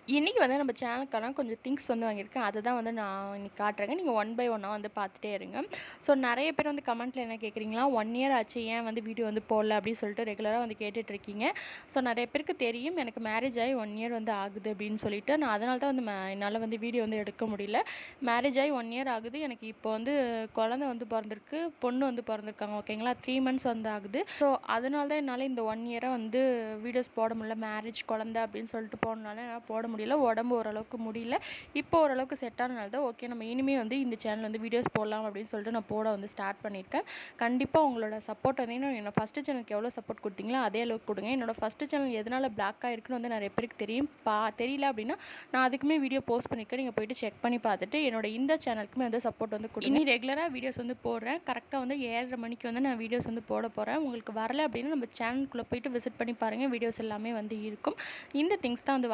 இன்னைக்கு வந்து நம்ம சேனலுக்கான கொஞ்சம் திங்ஸ் வந்து வாங்கியிருக்கேன். அதுதான் வந்து நான் இன்னைக்கு காட்டுறேங்க. நீங்க ஒன் பை ஒன்னா வந்து பார்த்துட்டே இருங்க. ஸோ நெறைய பேர் வந்து கமெண்ட்ல என்ன கேட்குறீங்களா, 1 இயர் ஆச்சு ஏன் வந்து வீடியோ வந்து போடல அப்படின்னு சொல்லிட்டு ரெகுலரா வந்து கேட்டுட்டு இருக்கீங்க. ஸோ நெறைய பேருக்கு தெரியும் எனக்கு மேரேஜ் ஆகி 1 இயர் வந்து ஆகுது அப்படின்னு சொல்லிட்டு. நான் அதனால தான் வந்து என்னால வந்து வீடியோ வந்து எடுக்க முடியல. மேரேஜ் ஆகி 1 இயர் ஆகுது. எனக்கு இப்போ வந்து குழந்தை வந்து பொறந்திருக்கு. பொண்ணு வந்து பொறந்திருக்காங்க ஓகேங்களா. 3 மந்த்ஸ் வந்து ஆகுது. ஸோ அதனால தான் என்னால இந்த 1 இயரா வந்து வீடியோஸ் போட முடியல. மேரேஜ், குழந்தை அப்படின்னு சொல்லிட்டு போனனால என்னால போட முடியல. உடம்பு ஓரளவுக்கு முடியல. இப்போ ஓரளவுக்கு செட் ஆனனால தான் ஓகே நம்ம இனிமே வந்து இந்த சேனல் வந்து வீடியோஸ் போடலாம் அப்படின்னு சொல்லிட்டு நான் போட வந்து ஸ்டார்ட் பண்ணியிருக்கேன். கண்டிப்பாக உங்களோட சப்போர்ட் வந்து என்னோட ஃபஸ்ட்டு சேனலுக்கு எவ்வளோ சப்போர்ட் கொடுத்தீங்களோ அதே அளவுக்கு கொடுங்க. என்னோட ஃபஸ்ட்டு சேனல் எதனால் பிளாக் ஆகிருக்குன்னு வந்து நிறைய பேருக்கு தெரியும். தெரியல அப்படின்னா நான் அதுக்குமே வீடியோ போஸ்ட் பண்ணியிருக்கேன். நீங்கள் போயிட்டு செக் பண்ணி பார்த்துட்டு என்னோட இந்த சேனலுக்குமே வந்து சப்போர்ட் வந்து கொடுங்க. இனி ரெகுலராக வீடியோஸ் வந்து போடுறேன். கரெக்டாக வந்து 7:30 மணிக்கு வந்து நான் வீடியோஸ் வந்து போட போகிறேன். உங்களுக்கு வரல அப்படின்னா நம்ம சேனலுக்குள்ளே போயிட்டு விசிட் பண்ணி பாருங்கள். வீடியோஸ் எல்லாமே வந்து இருக்கும். இந்த திங்ஸ் தான் வந்து